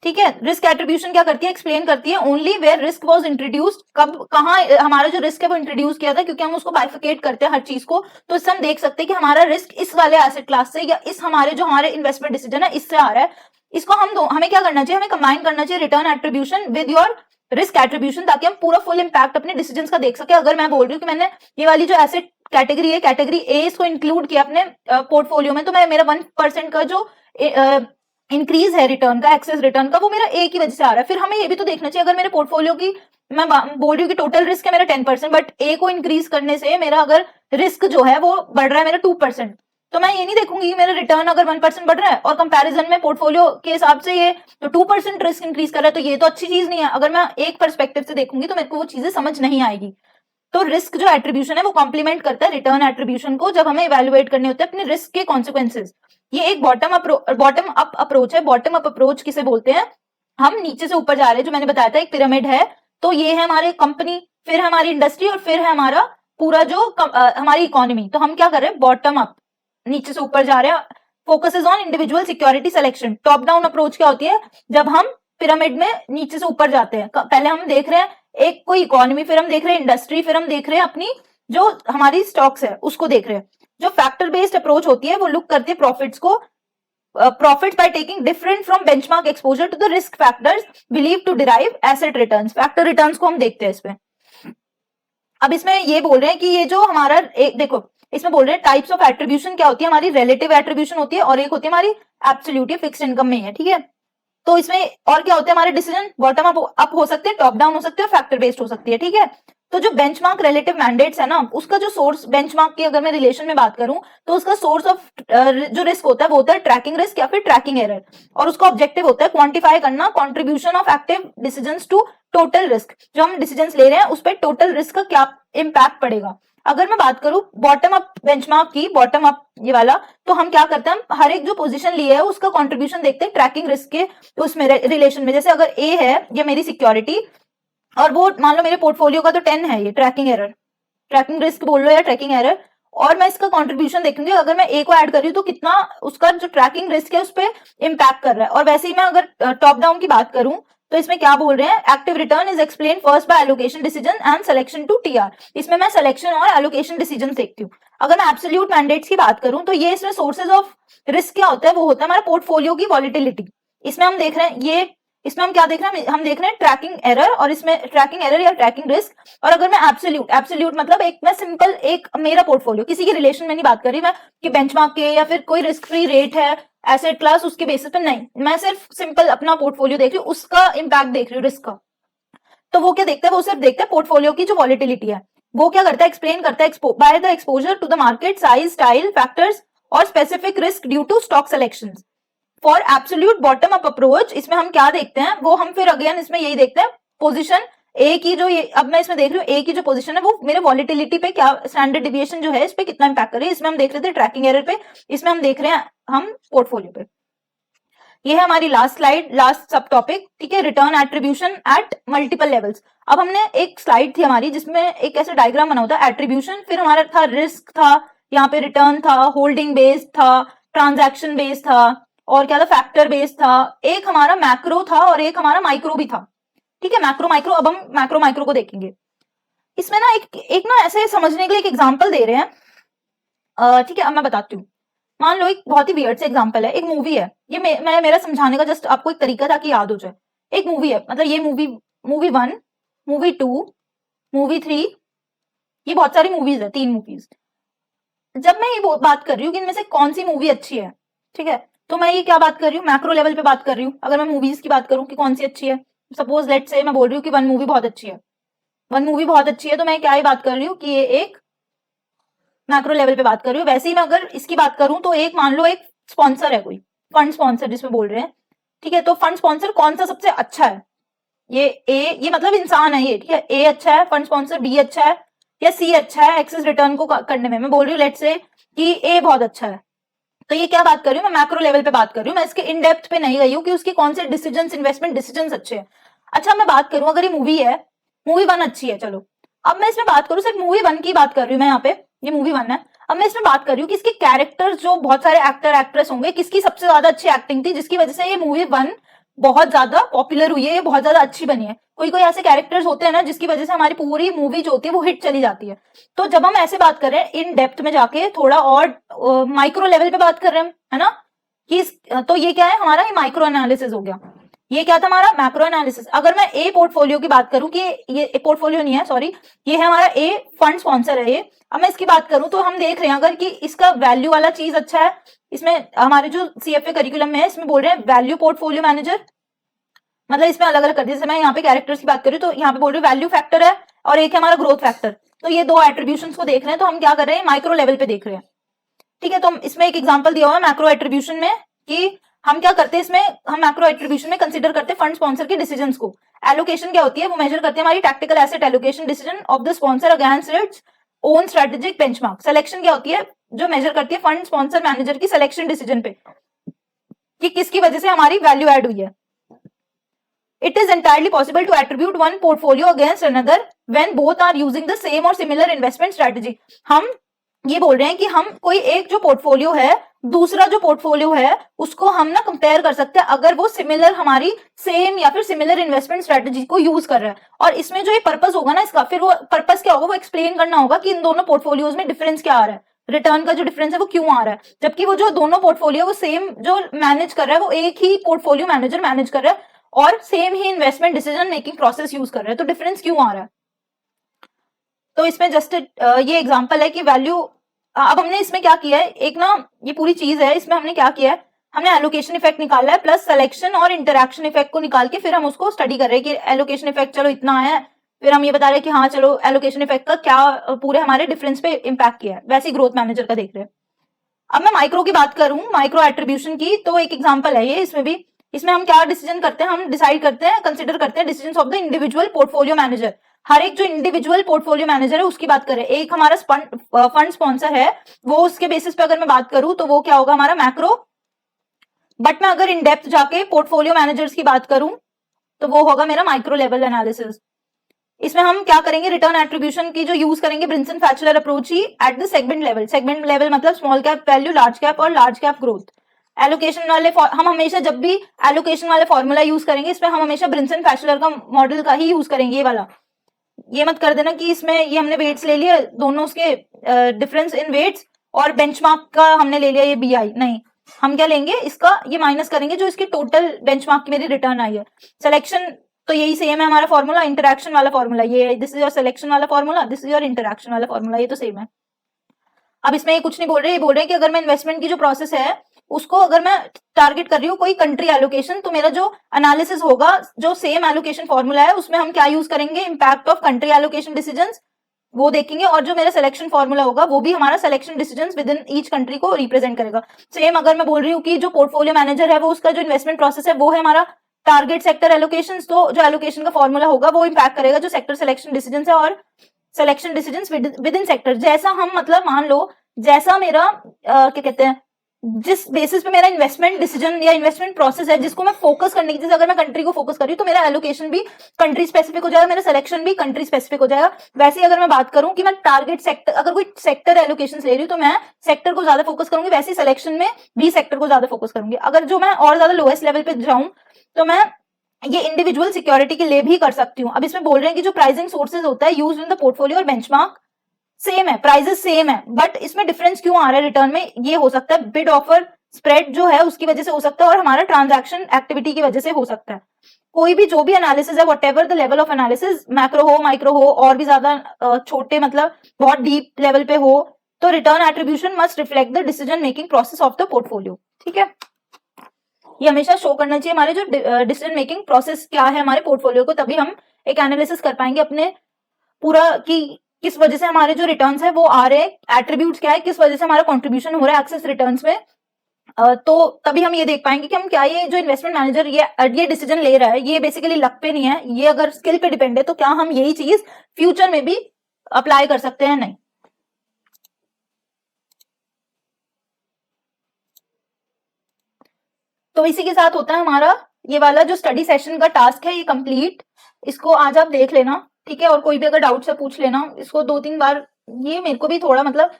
ठीक है। रिस्क एट्रीब्यूशन क्या करती है, एक्सप्लेन करती है only where risk was introduced, कब कहाँ हमारा जो रिस्क है वो इंट्रोड्यूस किया था, क्योंकि हम उसको बाइफिकेट करते हैं हर चीज को, तो इससे हम देख सकते हैं कि हमारा रिस्क इस वाले एसेट क्लास से या इस हमारे जो हमारे इन्वेस्टमेंट डिसीजन है इससे आ रहा है। इसको हमें क्या करना चाहिए, हमें कंबाइन करना चाहिए return attribution with your risk attribution, ताकि हम पूरा फुल इंपैक्ट अपने डिसीजन का देख सके। अगर मैं बोल रही हूँ कि मैंने ये वाली जो एसेट कैटेगरी है, कैटेगरी ए, इसको इंक्लूड किया अपने पोर्टफोलियो में, तो मैं मेरा 1% का जो इंक्रीज है रिटर्न का, एक्सेस रिटर्न का, वो मेरा ए की वजह से आ रहा है। फिर हमें ये भी तो देखना चाहिए, अगर मेरे पोर्टफोलियो की मैं बोल रही हूँ कि टोटल रिस्क है मेरा 10%, बट ए को इंक्रीज करने से मेरा अगर रिस्क जो है वो बढ़ रहा है मेरा 2%, तो मैं ये नहीं देखूंगी कि मेरा रिटर्न अगर 1% बढ़ रहा है और कंपैरिजन में पोर्टफोलियो के हिसाब से ये तो 2% रिस्क इंक्रीज कर रहा है, तो ये तो अच्छी चीज नहीं है। अगर मैं एक पर्सपेक्टिव से देखूंगी तो मेरे को वो चीजें समझ नहीं आएगी। तो रिस्क जो एट्रीब्यूशन है वो कॉम्प्लीमेंट करता है रिटर्न एट्रीब्यूशन को, जब हमें इवेल्युएट करने होते हैं अपने रिस्क के कॉन्सिक्वेंसेज। ये एक बॉटम अप अप्रोच है। बॉटम अप अप्रोच किसे बोलते हैं, हम नीचे से ऊपर जा रहे हैं, जो मैंने बताया था एक पिरामिड है, तो ये है हमारे कंपनी, फिर है हमारी इंडस्ट्री, और फिर है हमारा पूरा जो हमारी इकोनॉमी। तो हम क्या कर रहे हैं, बॉटम अप, नीचे से ऊपर जा रहे हैं। Focuses on individual security selection. Top down approach क्या होती है, जब हम पिरामिड में नीचे से ऊपर जाते हैं। पहले हम देख रहे हैं एक कोई इकोनॉमी, फिर हम देख रहे हैं इंडस्ट्री, फिर हम देख रहे हैं अपनी जो हमारी स्टॉक्स है उसको देख रहे हैं। जो फैक्टर बेस्ड अप्रोच होती है वो लुक करती है प्रॉफिट्स को, profits by taking different from benchmark exposure to the risk factors believe to derive asset returns. Factor returns को हम देखते हैं इसमें। अब इसमें ये बोल रहे हैं कि ये जो हमारा देखो, इसमें बोल रहे हैं टाइप्स ऑफ एट्रीब्यूशन क्या होती है, हमारी रिलेटिव एट्रीब्यूशन होती है और एक होती है हमारी एब्सोल्यूट, फिक्स्ड इनकम में है, ठीक है। तो इसमें और क्या होते हैं हमारे डिसीजन, बॉटम अप हो सकते हैं, टॉप डाउन हो सकते हैं, फैक्टर बेस्ड हो सकती है, ठीक है। तो जो बेंचमार्क रिलेटिव मैंडेट्स है ना, उसका जो सोर्स, बेंचमार्क की अगर मैं रिलेशन में बात करूं, तो उसका सोर्स ऑफ जो रिस्क होता है वो होता है ट्रैकिंग रिस्क या फिर ट्रैकिंग एरर, और उसका ऑब्जेक्टिव होता है क्वांटिफाई करना contribution of active decisions to total risk. जो हम डिसीजंस ले रहे हैं उस पर टोटल रिस्क का क्या इम्पैक्ट पड़ेगा। अगर मैं बात करूं बॉटम अप बेंचमार्क की, बॉटम अप ये वाला, तो हम क्या करते हैं, हम हर एक जो पोजीशन ली है उसका कंट्रीब्यूशन देखते हैं ट्रैकिंग रिस्क के उसमें रिलेशन में। जैसे अगर ए है ये मेरी सिक्योरिटी, और वो मान लो मेरे पोर्टफोलियो का तो 10 है, ये ट्रैकिंग एरर, ट्रैकिंग रिस्क बोल लो या ट्रैकिंग एरर, और मैं इसका कंट्रीब्यूशन देखूंगी, अगर मैं ए को ऐड कर रही हूँ तो कितना उसका जो ट्रैकिंग रिस्क है उस पर इम्पैक्ट कर रहा है। और वैसे ही मैं अगर टॉप डाउन की बात करूं तो इसमें क्या बोल रहे हैं, active return is explain first by allocation decision and selection to TR. इसमें मैं सिलेक्शन और एलोकेशन डिसीजन देखती हूँ। अगर मैं एब्सोल्यूट मैंडेट्स की बात करूं तो ये इसमें सोर्सेज ऑफ रिस्क क्या होता है, वो होता है हमारा पोर्टफोलियो की वॉलिटिलिटी। इसमें हम देख रहे हैं ये, इसमें हम क्या देख रहे हैं, हम देख रहे हैं ट्रैकिंग एरर, और इसमें ट्रैकिंग एरर या ट्रैकिंग रिस्क। और अगर मैं एब्सोल्यूट मतलब एक मैं सिंपल एक मेरा पोर्टफोलियो, किसी के रिलेशन में नहीं बात कर रही मैं कि बेंचमार्क के या फिर कोई रिस्क फ्री रेट है एसेट क्लास उसके बेसिस पे नहीं, मैं सिर्फ सिंपल अपना पोर्टफोलियो देख रही हूँ, उसका इंपैक्ट देख रही हूँ रिस्क का। तो वो क्या देखता है, वो सिर्फ देखता है पोर्टफोलियो की जो वॉलिटिलिटी है। वो क्या करता है, एक्सप्लेन करता है by the exposure to the market size style factors और specific risk due to stock selection. For absolute bottom up approach इसमें हम क्या देखते हैं, वो हम फिर अगेन इसमें यही देखते हैं पोजीशन ए की, जो ये अब मैं इसमें देख रही हूँ ए की जो पोजीशन है वो मेरे वॉलिटिलिटी पे क्या स्टैंडर्ड डिविएशन जो है इस पे कितना इंपैक्ट कर रही है। इसमें हम देख रहे थे ट्रैकिंग एरर पे, इसमें हम देख रहे हैं हम पोर्टफोलियो पे। ये है हमारी लास्ट स्लाइड, लास्ट सब टॉपिक, ठीक है, return attribution at multiple levels. अब हमने एक स्लाइड थी हमारी जिसमें एक ऐसे डायग्राम बना होता है एट्रीब्यूशन, फिर हमारा था रिस्क था, यहाँ पे रिटर्न था, होल्डिंग बेस्ड था, ट्रांजैक्शन बेस्ड था, और क्या था, फैक्टर बेस्ड था, एक हमारा मैक्रो था और एक हमारा माइक्रो भी था, ठीक है, मैक्रो माइक्रो। अब हम मैक्रो को देखेंगे। इसमें ना एक ना ऐसे समझने के लिए एक एग्जांपल दे रहे हैं, ठीक है। अब मैं बताती हूँ, मान लो एक बहुत ही वियर्ड से एग्जांपल है, एक मूवी है, ये मैं मेरा समझाने का जस्ट आपको एक तरीका था कि याद हो जाए। एक मूवी है, मतलब ये मूवी 1, मूवी 2, मूवी 3, ये बहुत सारी मूवीज है, 3 मूवीज। जब मैं ये बात कर रही हूँ कि इनमें से कौन सी मूवी अच्छी है, ठीक है, तो मैं ये क्या बात कर रही हूँ, मैक्रो लेवल पे बात कर रही हूँ। अगर मैं मूवीज की बात करूँ कि कौन सी अच्छी है, सपोज लेट्स से मैं बोल रही हूँ कि 1 मूवी बहुत अच्छी है, 1 मूवी बहुत अच्छी है, तो मैं क्या ही बात कर रही हूँ कि ये एक मैक्रो लेवल पे बात कर रही हूँ। वैसे ही मैं अगर इसकी बात करूं तो एक मान लो एक स्पॉन्सर है कोई, फंड स्पॉन्सर जिसमें बोल रहे हैं, ठीक है। तो फंड स्पॉन्सर कौन सा सबसे अच्छा है, ये मतलब इंसान है ये, ठीक है। ए अच्छा है फंड स्पॉन्सर, बी अच्छा है या सी अच्छा है एक्सेस रिटर्न को करने में। मैं बोल रही हूँ लेट्स से कि ए बहुत अच्छा है। तो ये क्या बात कर रही हूँ, मैं मैक्रो लेवल पे बात कर रही हूँ, मैं इसके इन डेप्थ पे नहीं गई हूँ कि उसके कौन से डिसीजन, इन्वेस्टमेंट डिसीजन अच्छे हैं। अच्छा मैं बात करूं, अगर ये मूवी है, मूवी 1 अच्छी है, चलो अब मैं इसमें बात करूं, सिर्फ मूवी 1 की बात कर रही हूँ मैं यहाँ पे, ये मूवी 1 है। अब मैं इसमें बात कर रही हूँ कि इसके कैरेक्टर्स, जो बहुत सारे एक्टर एक्ट्रेस होंगे, किसकी सबसे ज्यादा अच्छी एक्टिंग थी जिसकी वजह से ये मूवी 1 बहुत ज्यादा पॉपुलर हुई है, ये बहुत ज्यादा अच्छी बनी है। कोई कोई ऐसे कैरेक्टर्स होते हैं ना जिसकी वजह से हमारी पूरी मूवी जो होती है वो हिट चली जाती है। तो जब हम ऐसे बात कर रहे हैं इन डेप्थ में जाके, थोड़ा और माइक्रो लेवल पे बात कर रहे हैं, है ना, कि तो ये क्या है हमारा, ये माइक्रो एनालिसिस हो गया। ये क्या था हमारा, मैक्रो एनालिसिस। अगर मैं ए पोर्टफोलियो की बात करूं कि ये पोर्टफोलियो नहीं है, सॉरी, ये है हमारा ए फंड स्पॉन्सर है ये। अब मैं इसकी बात करूं तो हम देख रहे हैं अगर कि इसका वैल्यू वाला चीज अच्छा है, इसमें हमारे जो सीएफए करिकुलम में है इसमें बोल रहे हैं वैल्यू पोर्टफोलियो मैनेजर, मतलब इसमें अलग अलग कर दिया। जैसे मैं यहाँ पे कैरेक्टर्स की बात करूँ तो यहाँ पे बोल रही हूँ वैल्यू फैक्टर है और एक है हमारा ग्रोथ फैक्टर। तो ये दो एट्रीब्यूशंस को देख रहे हैं, तो हम क्या कर रहे हैं, माइक्रो लेवल पे देख रहे हैं, ठीक है। तो इसमें एक एग्जांपल दिया हुआ है मैक्रो एट्रीब्यूशन में कि हम क्या करते हैं, इसमें हम मैक्रो एट्रीब्यूशन में कंसीडर करते हैं फंड स्पॉन्सर के डिसीजंस को। एलोकेशन क्या होती है, वो मेजर करते हैं हमारी tactical asset allocation decision of the sponsor against its own strategic benchmark. Selection क्या होती है, जो मेजर करती है फंड स्पॉन्सर मैनेजर की सिलेक्शन डिसीजन पे कि किसकी वजह से हमारी वैल्यू एड हुई है। It is entirely possible to attribute one portfolio against another when both are using the same or similar investment strategy. हम ये बोल रहे हैं कि हम कोई एक जो पोर्टफोलियो है, दूसरा जो पोर्टफोलियो है उसको हम ना कंपेयर कर सकते हैं अगर वो सिमिलर, हमारी सेम या फिर सिमिलर इन्वेस्टमेंट स्ट्रेटेजी को यूज कर रहा है। और इसमें जो ये पर्पस होगा ना इसका, फिर वो पर्पस क्या होगा, वो एक्सप्लेन करना होगा कि इन दोनों पोर्टफोलियोज में डिफरेंस क्या आ रहा है, रिटर्न का जो डिफरेंस है वो क्यों आ रहा है, जबकि वो जो दोनों पोर्टफोलियो वो सेम जो मैनेज कर रहा है वो एक ही पोर्टफोलियो मैनेजर मैनेज कर रहा है और सेम ही investment decision making process use कर रहे हैं, तो डिफरेंस क्यों आ रहा है। तो इसमें जस्ट ये एग्जांपल है कि वैल्यू, अब हमने इसमें क्या किया है, एक ना ये पूरी चीज है, इसमें हमने क्या किया है, हमने एलोकेशन इफेक्ट निकाला है प्लस सिलेक्शन और इंटरैक्शन इफेक्ट को निकाल के फिर हम उसको स्टडी कर रहे हैं कि एलोकेशन इफेक्ट चलो इतना है, फिर हम ये बता रहे हैं कि हाँ चलो एलोकेशन इफेक्ट का क्या पूरे हमारे डिफरेंस पे इम्पैक्ट किया है, वैसे ग्रोथ मैनेजर का देख रहे हैं। अब मैं माइक्रो की बात करूं, माइक्रो एट्रीब्यूशन की, तो एक एग्जांपल है ये, इसमें भी, इसमें हम क्या डिसीजन करते हैं, हम डिसाइड करते हैं, कंसीडर करते हैं decisions of the individual portfolio manager. हर एक जो इंडिविजुअल पोर्टफोलियो मैनेजर है उसकी बात करें, एक हमारा फंड स्पॉन्सर है, वो उसके बेसिस पे अगर मैं बात करूं तो वो क्या होगा हमारा मैक्रो। बट मैं अगर इन डेप्थ जाके पोर्टफोलियो मैनेजर्स की बात करूं तो वो होगा मेरा माइक्रो लेवल एनालिसिस। इसमें हम क्या करेंगे, रिटर्न एट्रीब्यूशन की जो यूज करेंगे ब्रिंसन फैचलर अप्रोच ही at the segment level. Segment level मतलब small cap value, large cap और लार्ज कैप ग्रोथ। एलोकेशन वाले हम हमेशा जब भी एलोकेशन वाले फॉर्मूला यूज करेंगे इसमें हम हमेशा ब्रिंसन फैचलर का मॉडल का ही यूज करेंगे, ये वाला। ये मत कर देना कि इसमें ये हमने वेट्स ले लिया दोनों उसके डिफरेंस इन वेट्स और बेंचमार्क का हमने ले लिया ये बीआई, नहीं, हम क्या लेंगे इसका ये माइनस करेंगे जो इसकी टोटल बेंचमार्क की मेरी रिटर्न आई है। सिलेक्शन तो यही सेम है हमारा फॉर्मूला, इंटरैक्शन वाला फॉर्मूला ये, दिस इज योर सिलेक्शन वाला formula, this is your interaction वाला फॉर्मूला, ये तो सेम है। अब इसमें ये कुछ नहीं बोल रहे, ये बोल रहे हैं कि अगर मैं इन्वेस्टमेंट की जो प्रोसेस है उसको अगर मैं टारगेट कर रही हूँ कोई कंट्री एलोकेशन, तो मेरा जो एनालिसिस होगा, जो सेम एलोकेशन फॉर्मूला है उसमें हम क्या यूज करेंगे, impact of country allocation decisions वो देखेंगे, और जो मेरा सिलेक्शन फॉर्मूला होगा वो भी हमारा selection decisions with in each country को रिप्रेजेंट करेगा। सेम अगर मैं बोल रही हूँ कि जो पोर्टफोलियो मैनेजर है वो उसका जो इन्वेस्टमेंट प्रोसेस है वो है हमारा टारगेट सेक्टर एलोकेशन, तो जो एलोकेशन का फॉर्मूला होगा वो इंपैक्ट करेगा जो सेक्टर सिलेक्शन डिसीजन है और selection decision with in sector. जैसा हम मतलब मान लो जैसा मेरा क्या कहते हैं, जिस बेसिस पे मेरा इन्वेस्टमेंट डिसीजन या इन्वेस्टमेंट प्रोसेस है जिसको मैं फोकस करने की, जैसे अगर मैं कंट्री को फोकस कर रही हूँ तो मेरा एलोकेशन भी कंट्री स्पेसिफिक हो जाएगा, मेरा सिलेक्शन भी कंट्री स्पेसिफिक हो जाएगा। वैसे ही अगर मैं बात करूं कि मैं टारगेट सेक्टर, अगर कोई सेक्टर एलोकेशन ले रही हूँ तो मैं सेक्टर को ज्यादा फोकस करूंगी, वैसे ही सिलेक्शन में भी सेक्टर को ज्यादा फोकस करूंगी। अगर जो मैं और ज्यादा लोएस्ट लेवल पे जाऊं तो मैं ये इंडिविजुअल सिक्योरिटी के लिए भी कर सकती हूँ। अब इसमें बोल रहे हैं कि जो प्राइसिंग सोर्सेज होता है यूज्ड इन द पोर्टफोलियो और बेंचमार्क सेम है, प्राइसेस सेम है, बट इसमें डिफरेंस क्यों आ रहा है रिटर्न में, ये हो सकता है बिड ऑफर स्प्रेड जो है उसकी वजह से हो सकता है और हमारा ट्रांजैक्शन एक्टिविटी की वजह से हो सकता है। कोई भी जो भी एनालिसिस है, whatever the level of analysis, macro हो माइक्रो हो और भी ज्यादा छोटे मतलब बहुत डीप लेवल पे हो, तो return attribution must reflect the decision making process of the portfolio. ठीक है, ये हमेशा शो करना चाहिए हमारे जो डिसीजन मेकिंग प्रोसेस क्या है हमारे पोर्टफोलियो को, तभी हम एक एनालिसिस कर पाएंगे अपने पूरा कि किस वजह से हमारे जो रिटर्न्स है वो आ रहे हैं, एट्रीब्यूट्स क्या है, किस वजह से हमारा कंट्रीब्यूशन हो रहा है एक्सेस रिटर्न्स में। तो तभी हम ये देख पाएंगे कि हम क्या ये जो इन्वेस्टमेंट मैनेजर ये डिसीजन ले रहा है ये बेसिकली लक पे नहीं है, ये अगर स्किल पे डिपेंड है तो क्या हम यही चीज फ्यूचर में भी अप्लाई कर सकते हैं, नहीं। तो इसी के साथ होता है हमारा ये वाला जो स्टडी सेशन का टास्क है ये कंप्लीट। इसको आज आप देख लेना, ठीक है, और कोई भी अगर डाउट से पूछ लेना। इसको 2-3 बार, ये मेरे को भी थोड़ा मतलब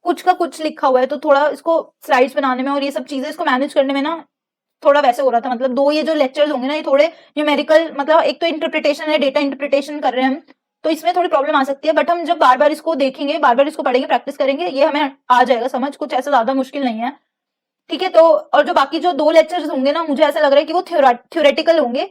कुछ का कुछ लिखा हुआ है तो थोड़ा इसको स्लाइड्स बनाने में और ये सब चीजें इसको मैनेज करने में ना थोड़ा वैसे हो रहा था। मतलब 2 ये जो लेक्चर्स होंगे ना ये थोड़े न्यूमेरिकल, मतलब एक तो इंटरप्रिटेशन है, डेटा इंटरप्रिटेशन कर रहे हैं हम, तो इसमें थोड़ी प्रॉब्लम आ सकती है। बट हम जब बार बार इसको देखेंगे, बार बार इसको पढ़ेंगे, प्रैक्टिस करेंगे, ये हमें आ जाएगा समझ, कुछ ऐसा ज्यादा मुश्किल नहीं है, ठीक है। तो और जो बाकी जो 2 लेक्चर्स होंगे ना मुझे ऐसा लग रहा है कि वो थ्योरेटिकल होंगे,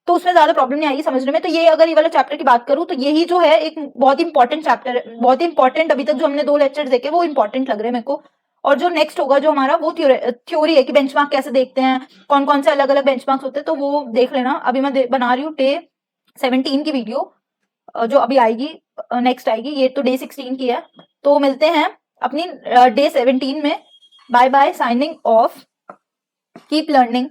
तो उसमें ज्यादा प्रॉब्लम नहीं आएगी समझने में। तो ये अगर ये वाला चैप्टर की बात करूं तो यही जो है एक बहुत इंपॉर्टेंट चैप्टर है, बहुत इंपॉर्टेंट। अभी तक जो हमने 2 लेक्चर्स देखे वो इंपॉर्टेंट लग रहे हैं मेरे को। और जो नेक्स्ट होगा जो हमारा वो थ्योरी है कि बेंचमार्क कैसे देखते हैं, कौन कौन से अलग अलग बेंचमार्क्स होते हैं, तो वो देख लेना। अभी मैं बना रही हूँ डे 17 की वीडियो, जो अभी आएगी, नेक्स्ट आएगी, ये तो डे 16 की है। तो मिलते हैं अपनी डे 17 में। Bye bye, signing off, keep learning.